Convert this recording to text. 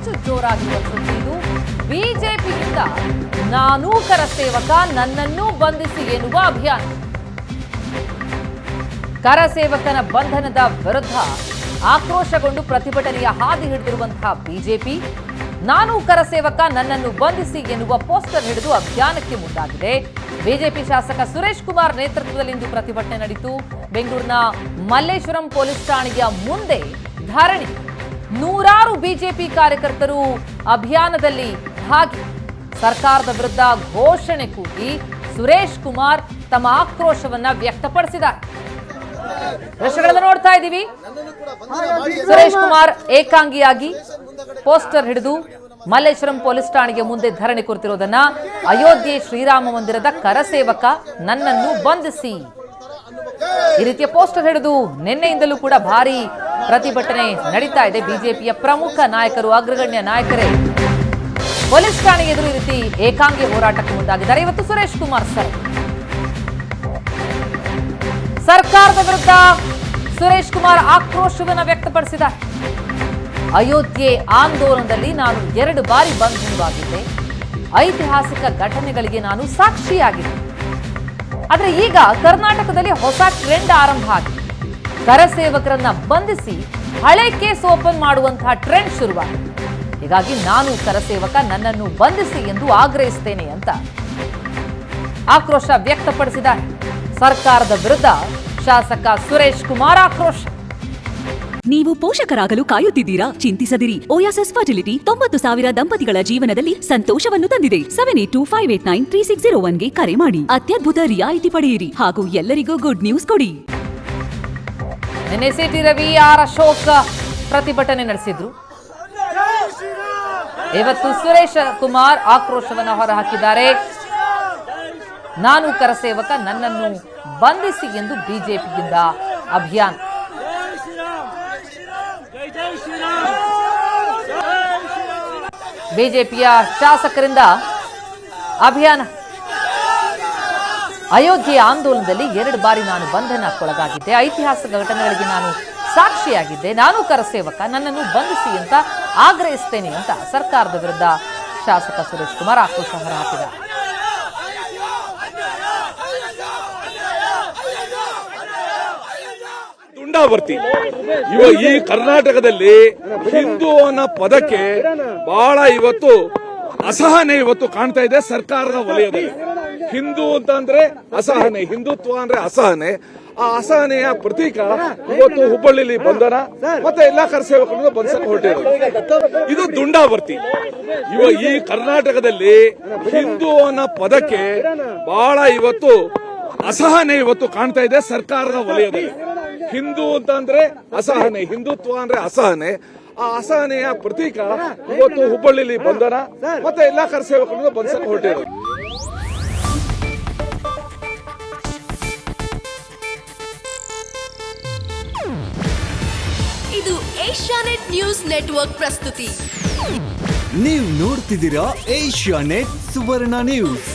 ಕಿಚ್ಚು ಜೋರಾಗಿರುವ ಸುದ್ದಿ ಇದು. ಬಿಜೆಪಿಯಿಂದ ನಾನೂ ಕರ ಸೇವಕ, ನನ್ನನ್ನೂ ಬಂಧಿಸಿ ಎನ್ನುವ ಅಭಿಯಾನ. ಕರ ಸೇವಕನ ಬಂಧನದ ವಿರುದ್ಧ ಆಕ್ರೋಶಗೊಂಡು ಪ್ರತಿಭಟನೆಯ ಹಾದಿ ಹಿಡಿದಿರುವಂತಹ ಬಿಜೆಪಿ ನಾನು ಕರ ಸೇವಕ, ನನ್ನನ್ನು ಬಂಧಿಸಿ ಎನ್ನುವ ಪೋಸ್ಟರ್ ಹಿಡಿದು ಅಭಿಯಾನಕ್ಕೆ ಮುಂದಾಗಿದೆ. ಬಿಜೆಪಿ ಶಾಸಕ ಸುರೇಶ್ ಕುಮಾರ್ ನೇತೃತ್ವದಲ್ಲಿ ಇಂದು ಪ್ರತಿಭಟನೆ ನಡೆಯಿತು. ಬೆಂಗಳೂರಿನ ಮಲ್ಲೇಶ್ವರಂ ಪೊಲೀಸ್ ಠಾಣೆಯ ಮುಂದೆ ಧರಣಿ. ನೂರಾರು ಬಿಜೆಪಿ ಕಾರ್ಯಕರ್ತರು ಅಭಿಯಾನದಲ್ಲಿ ಭಾಗಿ. ಸರ್ಕಾರದ ವಿರುದ್ಧ ಘೋಷಣೆ ಕೂಗಿ ಸುರೇಶ್ ಕುಮಾರ್ ತಮ್ಮ ಆಕ್ರೋಶವನ್ನ ವ್ಯಕ್ತಪಡಿಸಿದ್ದಾರೆ. ದೃಶ್ಯಗಳನ್ನು ನೋಡ್ತಾ ಇದ್ದೀವಿ. ಸುರೇಶ್ ಕುಮಾರ್ ಏಕಾಂಗಿಯಾಗಿ ಪೋಸ್ಟರ್ ಹಿಡಿದು ಮಲ್ಲೇಶ್ವರಂ ಪೊಲೀಸ್ ಠಾಣೆಗೆ ಮುಂದೆ ಧರಣಿ ಕುರಿತಿರೋದನ್ನ, ಅಯೋಧ್ಯೆ ಶ್ರೀರಾಮ ಮಂದಿರದ ಕರಸೇವಕ, ನನ್ನನ್ನು ಬಂಧಿಸಿ, ಈ ರೀತಿಯ ಪೋಸ್ಟರ್ ಹಿಡಿದು ನಿನ್ನೆಯಿಂದಲೂ ಕೂಡ ಭಾರಿ ಪ್ರತಿಭಟನೆ ನಡೀತಾ ಇದೆ. ಬಿಜೆಪಿಯ ಪ್ರಮುಖ ನಾಯಕರು, ಅಗ್ರಗಣ್ಯ ನಾಯಕರೇ ಪೊಲೀಸ್ ಠಾಣೆಗೆ ಎದುರು ಈ ರೀತಿ ಏಕಾಂಗಿ ಹೋರಾಟಕ್ಕೆ ಮುಂದಾಗಿದ್ದಾರೆ. ಇವತ್ತು ಸುರೇಶ್ ಕುಮಾರ್ ಸರ್ಕಾರದ ವಿರುದ್ಧ ಸುರೇಶ್ ಕುಮಾರ್ ಆಕ್ರೋಶವನ್ನು ವ್ಯಕ್ತಪಡಿಸಿದ್ದಾರೆ. ಅಯೋಧ್ಯೆ ಆಂದೋಲನದಲ್ಲಿ ನಾನು 2 ಬಾರಿ ಬಂಧನವಾಗಿದ್ದೆ. ಐತಿಹಾಸಿಕ ಘಟನೆಗಳಿಗೆ ನಾನು ಸಾಕ್ಷಿಯಾಗಿದ್ದೆ. ಆದರೆ ಈಗ ಕರ್ನಾಟಕದಲ್ಲಿ ಹೊಸ ಟ್ರೆಂಡ್ ಆರಂಭ ಆಗಿದೆ. ಕರಸೇವಕರನ್ನ ಬಂಧಿಸಿ ಹಳೆ ಕೇಸ್ ಓಪನ್ ಮಾಡುವಂತಹ ಟ್ರೆಂಡ್ ಶುರುವಾಗಿದೆ. ಹೀಗಾಗಿ ನಾನು ಕರಸೇವಕ, ನನ್ನನ್ನು ಬಂಧಿಸಿ ಎಂದು ಆಗ್ರಹಿಸುತ್ತೇನೆ ಅಂತ ಆಕ್ರೋಶ ವ್ಯಕ್ತಪಡಿಸಿದ್ದಾರೆ. ಸರ್ಕಾರದ ವಿರುದ್ಧ ಶಾಸಕ ಸುರೇಶ್ ಕುಮಾರ್ ಆಕ್ರೋಶ. ನೀವು ಪೋಷಕರಾಗಲು ಕಾಯುತ್ತಿದ್ದೀರಾ? ಚಿಂತಿಸದಿರಿ. ಓಯಾಸಿಸ್ ಫರ್ಟಿಲಿಟಿ 90,000 ದಂಪತಿಗಳ ಜೀವನದಲ್ಲಿ ಸಂತೋಷವನ್ನು ತಂದಿದೆ. 7825893601ಗೆ ಕರೆ ಮಾಡಿ. ಅತ್ಯದ್ಭುತ ರಿಯಾಯಿತಿ ಪಡೆಯಿರಿ ಹಾಗೂ ಎಲ್ಲರಿಗೂ ಗುಡ್ ನ್ಯೂಸ್ ಕೊಡಿ. ನಿನ್ನೆ ಸಿಟಿ ರವಿ ಆರ್ ಅಶೋಕ್ ಪ್ರತಿಭಟನೆ ನಡೆಸಿದ್ರು. ಇವತ್ತು ಸುರೇಶ್ ಕುಮಾರ್ ಆಕ್ರೋಶವನ್ನು ಹೊರಹಾಕಿದ್ದಾರೆ. ನಾನು ಕರಸೇವಕ, ನನ್ನನ್ನು ಬಂಧಿಸಿ ಎಂದು ಬಿಜೆಪಿಯಿಂದ ಅಭಿಯಾನ. ಬಿಜೆಪಿಯ ಶಾಸಕರಿಂದ ಅಭಿಯಾನ. ಅಯೋಧ್ಯೆ ಆಂದೋಲನದಲ್ಲಿ 2 ಬಾರಿ ನಾನು ಬಂಧನಕ್ಕೊಳಗಾಗಿದ್ದೆ. ಐತಿಹಾಸಿಕ ಘಟನೆಗಳಿಗೆ ನಾನು ಸಾಕ್ಷಿಯಾಗಿದ್ದೆ. ನಾನು ಕರಸೇವಕ, ನನ್ನನ್ನು ಬಂಧಿಸಿ ಅಂತ ಆಗ್ರಹಿಸುತ್ತೇನೆ ಅಂತ ಸರ್ಕಾರದ ವಿರುದ್ಧ ಶಾಸಕ ಸುರೇಶ್ ಕುಮಾರ್ ಆಕ್ರೋಶ ಹೊರಹಾಕಿದ್ದಾರೆ. ದುಂಡಾವರ್ತಿ ಈ ಕರ್ನಾಟಕದಲ್ಲಿ ಹಿಂದೂ ಅನ್ನೋ ಪದಕ್ಕೆ ಬಹಳ ಇವತ್ತು ಅಸಹನೆ ಇವತ್ತು ಕಾಣ್ತಾ ಇದೆ ಸರ್ಕಾರದ ವಲಯದಲ್ಲಿ. ಹಿಂದೂ ಅಂತ ಅಂದ್ರೆ ಅಸಹನೆ, ಹಿಂದುತ್ವ ಅಂದ್ರೆ ಅಸಹನೆ. ಆ ಅಸಹನೆಯ ಪ್ರತೀಕ ಇವತ್ತು ಹುಬ್ಬಳ್ಳಿಲಿ ಬಂಧನ ಮತ್ತೆ ಎಲ್ಲಾ ಕರಸೇವಕರನ್ನು ಬಂಧಿಸಲು ಹೊರಟಿರೋದು. ಇದು ದುಂಡಾವರ್ತಿ. ಈ ಕರ್ನಾಟಕದಲ್ಲಿ ಹಿಂದೂ ಅನ್ನೋ ಪದಕ್ಕೆ ಬಹಳ ಇವತ್ತು ಅಸಹನೆ ಇವತ್ತು ಕಾಣ್ತಾ ಇದೆ ಸರ್ಕಾರದ ವಲಯದಲ್ಲಿ. ಹಿಂದೂ ಅಂತ ಅಂದ್ರೆ ಅಸಹನೆ, ಹಿಂದುತ್ವ ಅಂದ್ರೆ ಅಸಹನೆ. ಆ ಅಸಹನೆಯ ಪ್ರತೀಕ ಇವತ್ತು ಹುಬ್ಬಳ್ಳಿಲಿ ಬಂಧನ ಮತ್ತೆ ಎಲ್ಲಾ ಕರಸೇವಕರನ್ನು ಬಂಧಿಸಲು ಹೊರಟಿರೋದು. ಇದು ಏಷ್ಯಾನೆಟ್ ನ್ಯೂಸ್ ನೆಟ್ವರ್ಕ್ ಪ್ರಸ್ತುತಿ. ನೀವು ನೋಡ್ತಿದ್ದೀರಾ ಏಷ್ಯಾನೆಟ್ ಸುವರ್ಣ ನ್ಯೂಸ್.